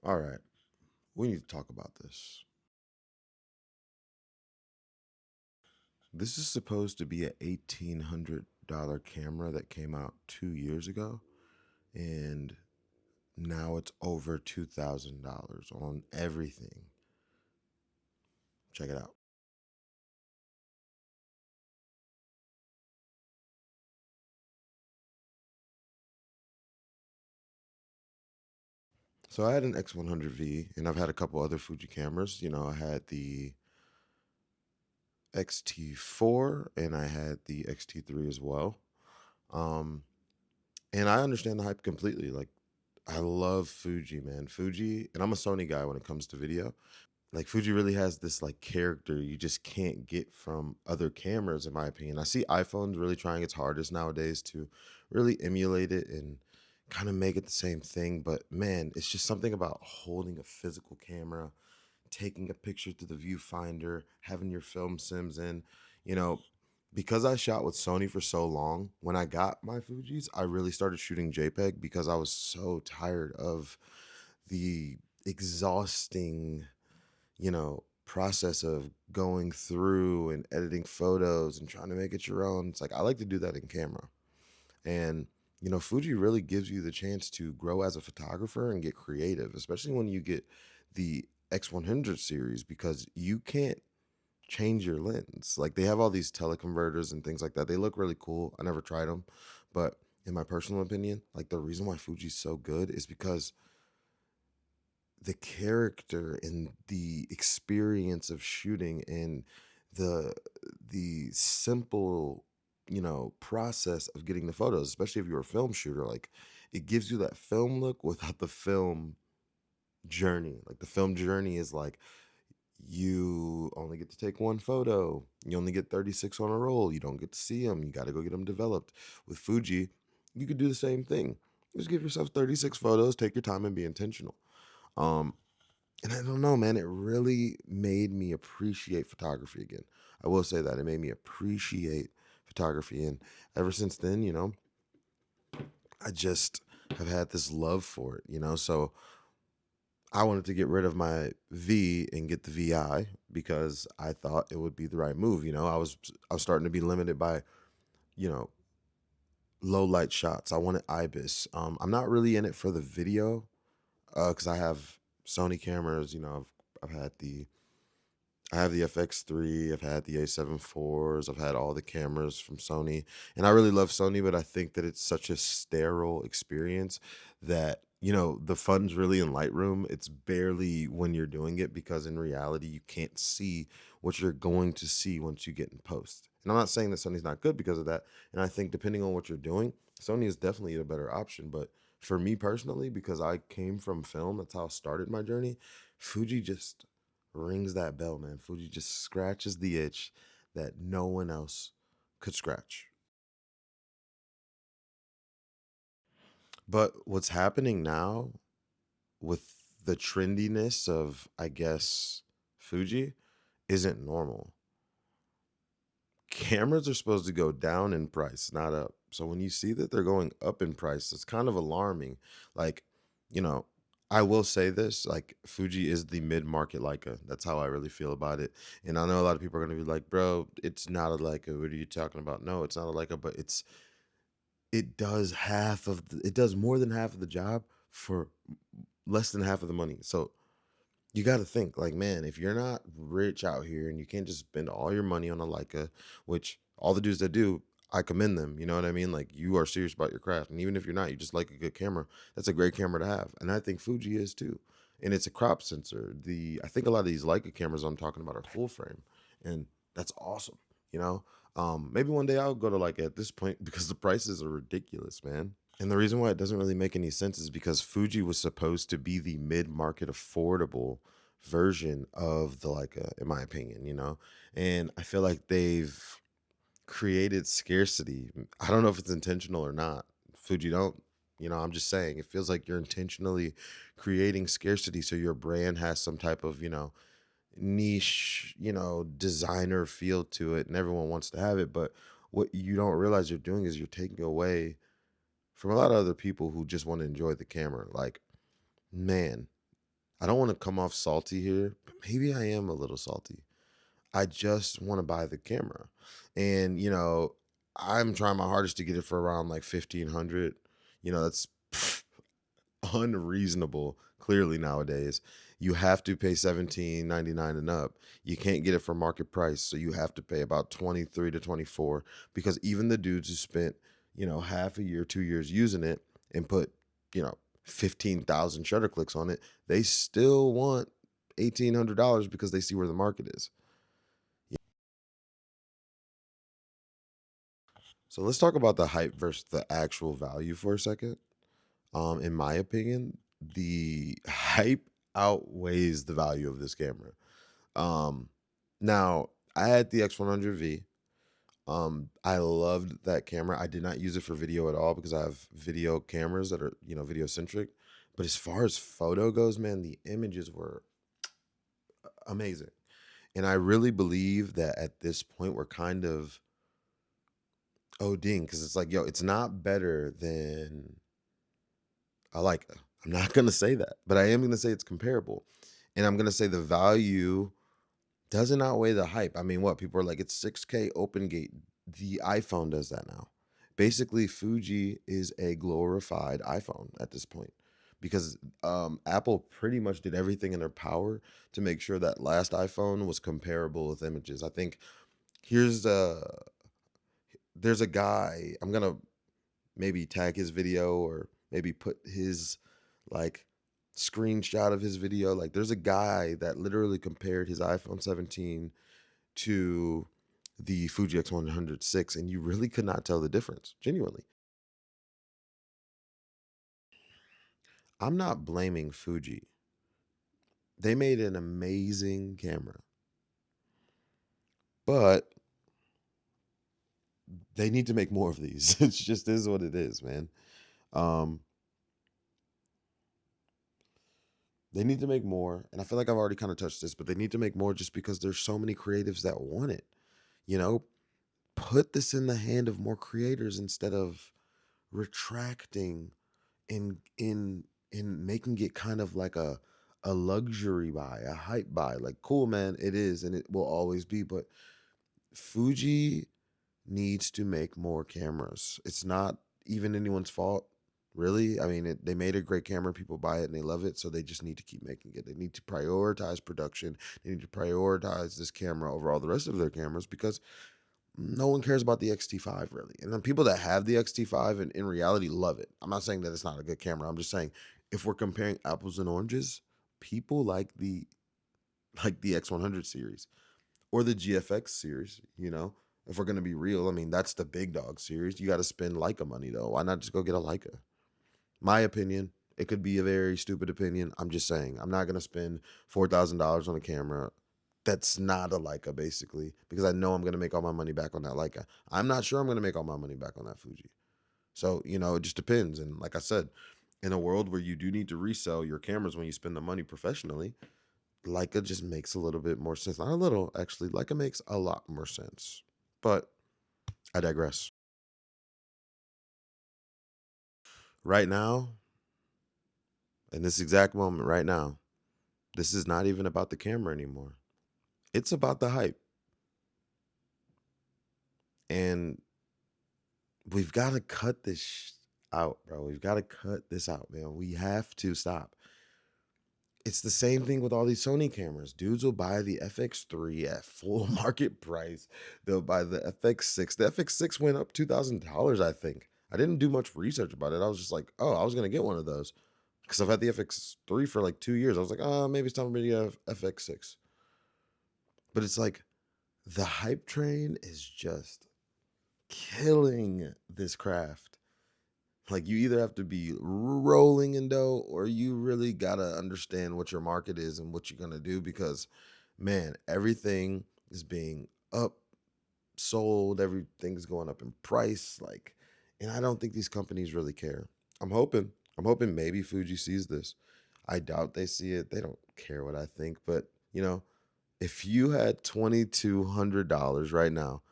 All right, we need to talk about this. This is supposed to be an $1,800 camera that came out 2 years ago, and now it's over $2,000 on everything. Check it out. So I had an X100V, and I've had a couple other Fuji cameras. I had the XT4 and I had the XT3 as well. Um, and I understand the hype completely. Like, I love Fuji, man. Fuji, and I'm a Sony guy when it comes to video. Like, Fuji really has this like character you just can't get from other cameras, in my opinion. I see iPhones really trying its hardest nowadays to really emulate it and kind of make it the same thing. But man, it's just something about holding a physical camera, taking a picture to the viewfinder, having your film sims in, you know, because I shot with Sony for so long, when I got my Fujis, I really started shooting JPEG because I was so tired of the exhausting, process of going through and editing photos and trying to make it your own. It's like I like to do that in camera. And Fuji really gives you the chance to grow as a photographer and get creative, especially when you get the X100 series because you can't change your lens. Like they have all these teleconverters and things like that. They look really cool. I never tried them, but in my personal opinion, like the reason why Fuji's so good is because the character and the experience of shooting and the the simple process of getting the photos, especially if you're a film shooter, like it gives you that film look without the film journey. Like the film journey is like you only get to take one photo, you only get 36 on a roll, you don't get to see them, you got to go get them developed. With Fuji, you could do the same thing. Just give yourself 36 photos, take your time and be intentional. um and I don't know, man, it really made me appreciate photography again. I will say that it made me appreciate photography. And ever since then, I just have had this love for it. So I wanted to get rid of my V and get the VI because I thought it would be the right move. I was starting to be limited by, you know, low light shots. I wanted IBIS. I'm not really in it for the video because I have Sony cameras. I have the FX3, I've had the A7 IVs, I've had all the cameras from Sony, and I really love Sony, but I think that it's such a sterile experience that, the fun's really in Lightroom. It's barely when you're doing it because in reality, you can't see what you're going to see once you get in post. And I'm not saying that Sony's not good because of that. And I think depending on what you're doing, Sony is definitely a better option. But for me personally, because I came from film, that's how I started my journey. Fuji just rings that bell, man. Fuji just scratches the itch that no one else could scratch. But what's happening now with the trendiness of, I guess, Fuji isn't normal. Cameras are supposed to go down in price, not up. So when you see that they're going up in price, it's kind of alarming. Like, you know, I will say this, like Fuji is the mid-market Leica. That's how I really feel about it. And I know a lot of people are gonna be like, bro, it's not a Leica. What are you talking about? No, it's not a Leica, but it does more than half of the job for less than half of the money. So you got to think like, man, if you're not rich out here and you can't just spend all your money on a Leica, which all the dudes that do, I commend them. You know what I mean? Like you are serious about your craft, and even if you're not, you just like a good camera. That's a great camera to have, and I think Fuji is too. And it's a crop sensor. I think a lot of these Leica cameras I'm talking about are full frame, and that's awesome. You know, maybe one day I'll go to Leica at this point because the prices are ridiculous, man. And the reason why it doesn't really make any sense is because Fuji was supposed to be the mid-market affordable version of the Leica, in my opinion. And I feel like they've created scarcity. I don't know if it's intentional or not. Fuji don't, I'm just saying it feels like you're intentionally creating scarcity so your brand has some type of, niche, designer feel to it and everyone wants to have it. But what you don't realize you're doing is you're taking away from a lot of other people who just want to enjoy the camera. Like, man, I don't want to come off salty here, but maybe I am a little salty. I just want to buy the camera. And, I'm trying my hardest to get it for around like 1500. That's unreasonable clearly nowadays. You have to pay 17.99 and up. You can't get it for market price, so you have to pay about 23 to 24 because even the dudes who spent, half a year, 2 years using it and put, you know, 15,000 shutter clicks on it, they still want $1,800 because they see where the market is. So let's talk about the hype versus the actual value for a second. In my opinion, the hype outweighs the value of this camera. Um, Now I had the X100V. I loved that camera. I did not use it for video at all because I have video cameras that are, video centric. But as far as photo goes, man, the images were amazing. And I really believe that at this point we're kind of ODing because it's like, yo, it's not better than a Leica. I'm not gonna say that, but I am gonna say it's comparable. And I'm gonna say the value doesn't outweigh the hype. I mean, what people are like, it's 6K open gate. The iPhone does that now. Basically, Fuji is a glorified iPhone at this point because Apple pretty much did everything in their power to make sure that last iPhone was comparable with images. I think here's there's a guy, I'm gonna maybe tag his video or maybe put his like screenshot of his video. Like there's a guy that literally compared his iPhone 17 to the Fuji X100VI, and you really could not tell the difference, genuinely. I'm not blaming Fuji. They made an amazing camera, but they need to make more of these. It's just is what it is, man. Um, they need to make more, and I feel like I've already kind of touched this, but they need to make more just because there's so many creatives that want it. You know, put this in the hand of more creators instead of retracting in making it kind of like a luxury buy, a hype buy. Like, cool, man, it is, and it will always be. But Fuji needs to make more cameras. It's not even anyone's fault, really. I mean, they made a great camera, people buy it and they love it, so they just need to keep making it. They need to prioritize production. They need to prioritize this camera over all the rest of their cameras because no one cares about the XT5 really. And then people that have the XT5 and in reality love it. I'm not saying that it's not a good camera. I'm just saying if we're comparing apples and oranges, people like the X100 series or the GFX series, If we're going to be real, I mean, that's the big dog series. You got to spend Leica money though. Why not just go get a Leica? My opinion, it could be a very stupid opinion. I'm just saying, I'm not going to spend $4,000 on a camera that's not a Leica, basically, because I know I'm going to make all my money back on that Leica. I'm not sure I'm going to make all my money back on that Fuji. So, it just depends. And like I said, in a world where you do need to resell your cameras when you spend the money professionally, Leica just makes a little bit more sense. Not a little, actually. Leica makes a lot more sense. But I digress. Right now, in this exact moment, right now, this is not even about the camera anymore. It's about the hype. And we've got to cut this out, bro. We've got to cut this out, man. We have to stop. It's the same thing with all these Sony cameras. Dudes will buy the FX3 at full market price. They'll buy the FX6. The FX6 went up $2,000, I think. I didn't do much research about it. I was just like, oh, I was going to get one of those because I've had the FX3 for like 2 years. I was like, oh, maybe it's time for me to get a FX6. But it's like the hype train is just killing this craft. Like you either have to be rolling in dough or you really gotta understand what your market is and what you're gonna do because man, everything is being upsold, everything's going up in price. Like, and I don't think these companies really care. I'm hoping. I'm hoping maybe Fuji sees this. I doubt they see it. They don't care what I think. But if you had $2,200 right now,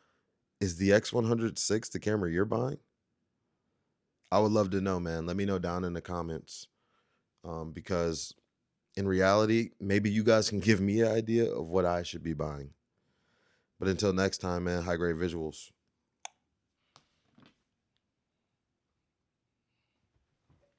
is the X106 the camera you're buying? I would love to know, man. Let me know down in the comments because in reality, maybe you guys can give me an idea of what I should be buying. But until next time, man, high grade visuals.